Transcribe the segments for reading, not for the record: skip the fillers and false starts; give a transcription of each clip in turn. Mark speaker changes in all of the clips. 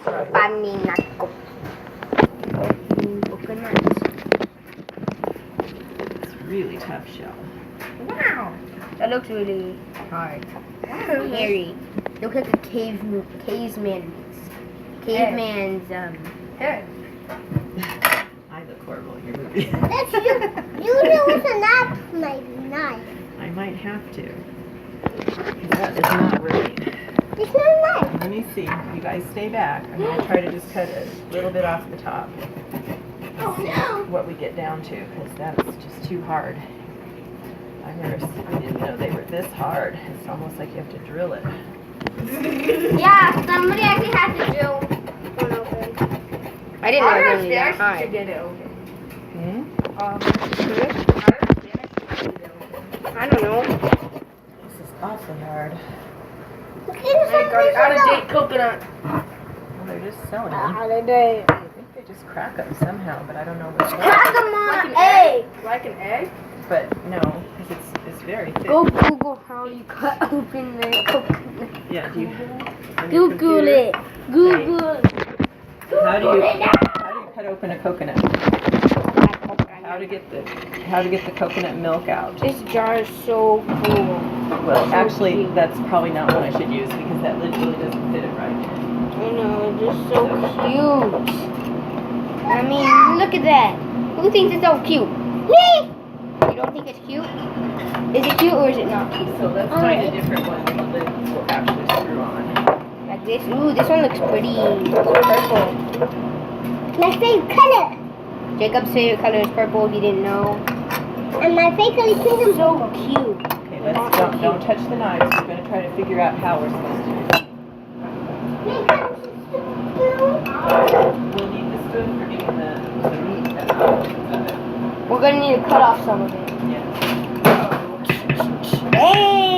Speaker 1: Paninat ko. Coconut.
Speaker 2: It's really tough shell.
Speaker 1: Wow. That looks really hard. Hairy. Looks like a caveman's
Speaker 3: Hey.
Speaker 2: I look horrible. You're moving.
Speaker 4: That's you. You use a knife.
Speaker 2: I might have to. That is not right.
Speaker 4: It's not a knife.
Speaker 2: Let me see. You guys stay back. I'm going to try to just cut a little bit off the top.
Speaker 4: Oh no.
Speaker 2: What we get down to, because that's just too hard. I didn't know they were this hard. It's almost like you have to drill it.
Speaker 1: Yeah, somebody actually has to drill one open. I didn't know it was really that
Speaker 3: to
Speaker 1: hard.
Speaker 3: get it open.
Speaker 1: I don't know.
Speaker 2: This is awfully hard.
Speaker 4: Look at
Speaker 3: I got an out-of-date coconut.
Speaker 2: Well, they're just selling them.
Speaker 4: Out of date.
Speaker 2: I think they just crack them somehow, but I don't know which way.
Speaker 4: Crack them
Speaker 3: Like
Speaker 4: on
Speaker 3: an
Speaker 4: egg.
Speaker 3: egg? Like an egg?
Speaker 2: But no, because it's very thick.
Speaker 1: Go Google how you cut open the coconut.
Speaker 2: Yeah, do you? on your
Speaker 1: Google
Speaker 2: computer?
Speaker 1: it. Google.
Speaker 2: How do you cut open a coconut? How to get the coconut milk out?
Speaker 1: This jar is so cool.
Speaker 2: Well,
Speaker 1: So
Speaker 2: actually,
Speaker 1: cute.
Speaker 2: that's probably not what I should use because that lid really doesn't fit it right.
Speaker 1: I know, it's just so cute. I mean, look at that. Who thinks it's so cute? Me! You don't think it's cute? Is it cute or is it not cute?
Speaker 2: So let's find a different one that the lid will actually screw on.
Speaker 1: Like this? Ooh, this one looks pretty. Purple.
Speaker 4: My favorite color.
Speaker 1: Jacob's favorite color is purple, if you didn't know.
Speaker 4: And my favorite color is pink and
Speaker 1: So
Speaker 4: purple.
Speaker 1: cute.
Speaker 2: Okay, don't touch the knives. We're going to try to figure out how we're supposed to do it. We'll need the spoon for getting the meat out of it.
Speaker 1: We're gonna need to cut off some of it.
Speaker 2: Yeah.
Speaker 1: Hey!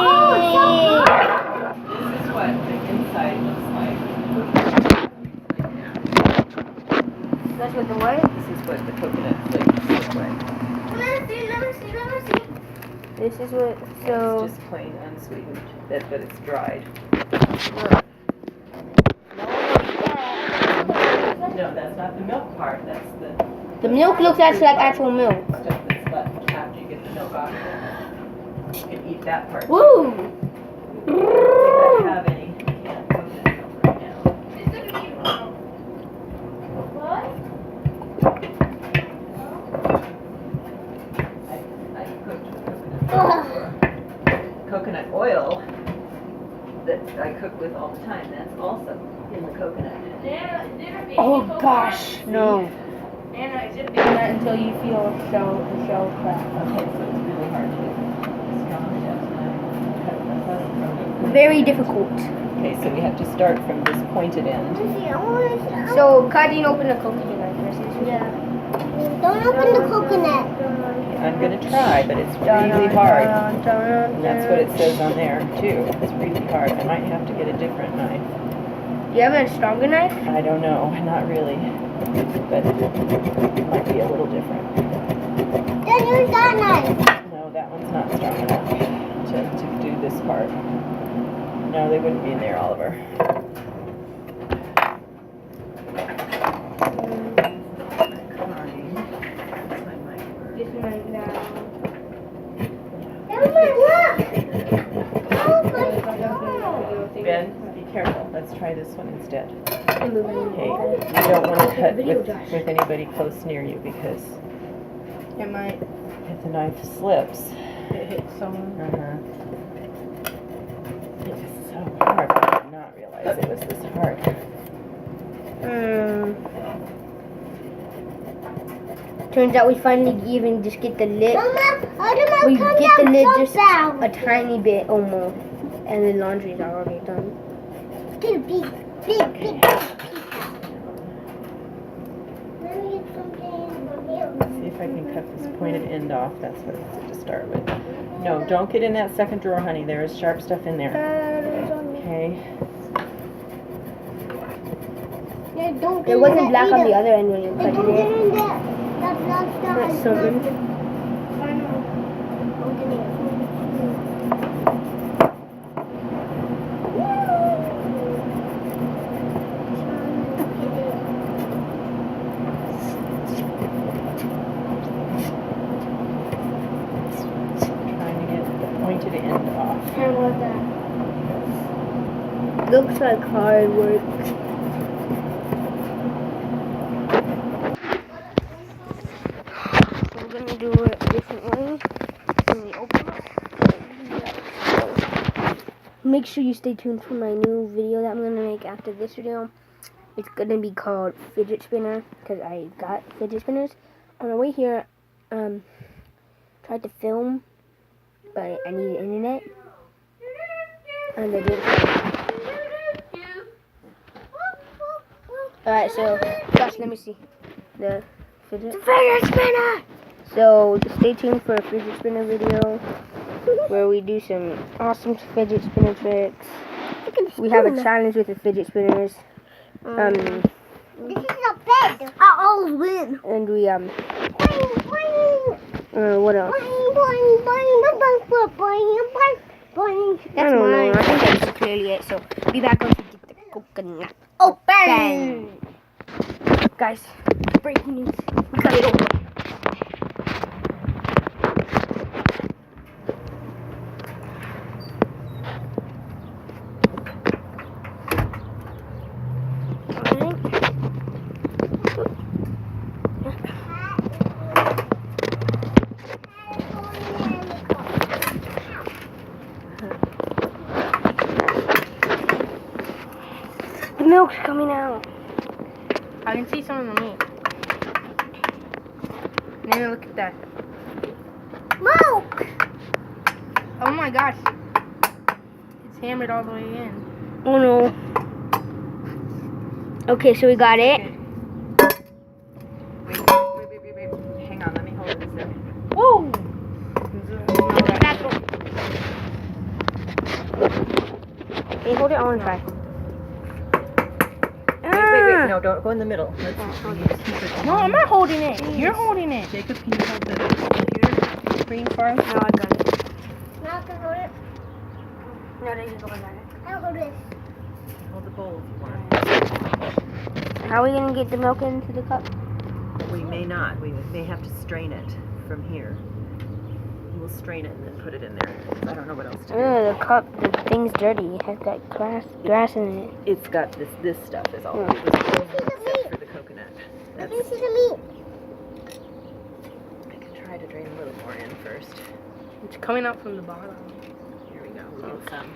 Speaker 2: This is what the inside looks like.
Speaker 1: That's what the what?
Speaker 2: This is what the coconut flakes look like.
Speaker 4: Let me see.
Speaker 1: This is what, so...
Speaker 2: It's just plain unsweetened, but it's dried. No, that's not the milk part. That's
Speaker 1: The milk looks like actual milk.
Speaker 2: stuff that's left after you get the milk off of it. You can eat that part.
Speaker 1: Woo!
Speaker 2: I don't have any canned coconut milk right now. I cooked with coconut oil that I cook with all the time. That's also in the coconut.
Speaker 1: Oh gosh, no.
Speaker 3: Anna, is it doing that until you feel the shell crack?
Speaker 2: Okay, so it's really hard to strong cut from
Speaker 1: Very difficult.
Speaker 2: Okay, so we have to start from this pointed end.
Speaker 1: So, cutting open the coconut like this is...
Speaker 4: Yeah. Don't open the coconut.
Speaker 2: I'm gonna try, but it's really hard. And that's what it says on there too. It's really hard. I might have to get a different knife.
Speaker 1: Do you have a stronger knife?
Speaker 2: I don't know, not really. But it might be a little different.
Speaker 4: Then use that knife.
Speaker 2: No, that one's not strong enough to do this part. No, they wouldn't be in there, Oliver.
Speaker 1: This one now.
Speaker 4: That might work. Oh my
Speaker 2: Ben, be careful. Let's try this one instead. Okay, you don't want to cut with anybody close near you because
Speaker 1: It might.
Speaker 2: if the knife slips,
Speaker 3: It hits someone.
Speaker 2: it's so hard. I did not realize it was this hard.
Speaker 1: Turns out we finally even just get the lid.
Speaker 4: Mama,
Speaker 1: We
Speaker 4: come
Speaker 1: get the
Speaker 4: down,
Speaker 1: lid
Speaker 4: jump
Speaker 1: just
Speaker 4: down.
Speaker 1: a tiny bit almost. And the laundry's already done.
Speaker 4: Get a big piece out. Let me get something from here.
Speaker 2: See if I can cut this pointed end off. That's what it's to start with. No, don't get in that second drawer, honey. There is sharp stuff in there. Okay.
Speaker 4: Yeah, don't get
Speaker 1: It
Speaker 4: in
Speaker 1: wasn't
Speaker 4: that
Speaker 1: black on the
Speaker 4: either.
Speaker 1: other end when you
Speaker 4: Hey,
Speaker 1: cut
Speaker 4: don't get
Speaker 1: it.
Speaker 4: in there. That's
Speaker 1: That's something. It's like hard work. So we're gonna do it a different way. When we open it. Make sure you stay tuned for my new video that I'm gonna make after this video. It's gonna be called fidget spinner because I got fidget spinners. On the way here, tried to film, but I needed internet. And I did. Alright, so Josh, let me see the fidget spinner. So stay tuned for a fidget spinner video where we do some awesome fidget spinner tricks. We have a challenge with the fidget spinners.
Speaker 4: This is a bed. I always win.
Speaker 1: And we what else? That's mine. I think that's clearly it. So be back once we get the coconut.
Speaker 4: Open.
Speaker 1: Guys, breaking news. We got it open. The milk's coming out.
Speaker 3: I can see some of the meat. Nana, look at that.
Speaker 4: Milk.
Speaker 3: Oh my gosh. It's hammered all the way in.
Speaker 1: Oh no. Okay, so we got it.
Speaker 2: Wait. Hang on, let me hold it a second.
Speaker 3: Whoa!
Speaker 1: Hey, hold it. I want to try.
Speaker 2: Wait, no, don't go in the middle. Let's
Speaker 3: No, I'm not holding it. You're holding it.
Speaker 2: Jacob, can you hold the computer screen for us?
Speaker 1: No, I got it.
Speaker 4: Now I can hold it.
Speaker 1: No, they just got it.
Speaker 4: I'll hold this.
Speaker 2: Hold the bowl if you want.
Speaker 1: How are we gonna get the milk into the cup?
Speaker 2: We may not. We may have to strain it from here. We'll strain it and then put it in there. I don't know what else to do.
Speaker 1: The cup, the thing's dirty. It has got grass in it.
Speaker 2: It's got this stuff is all.
Speaker 1: Yeah.
Speaker 2: It was except for the coconut.
Speaker 4: Let
Speaker 2: That's,
Speaker 4: me see the meat.
Speaker 2: I can try to drain a little more in first.
Speaker 3: It's coming up from the bottom.
Speaker 2: Here we go. We'll get some.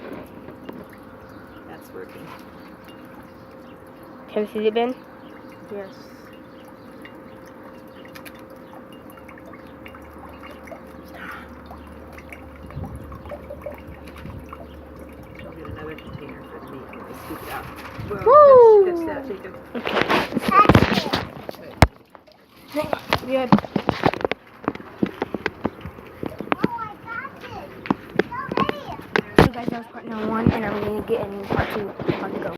Speaker 2: That's working.
Speaker 1: Have you seen it, Ben?
Speaker 3: Yes.
Speaker 2: I'll get another container for the meat when we scoop it out.
Speaker 1: Woo!
Speaker 2: Catch that, Jacob.
Speaker 1: Good.
Speaker 4: Oh, I got it. Go ahead.
Speaker 1: So guys, that was part number 1, and I'm gonna get in part 2 on the go.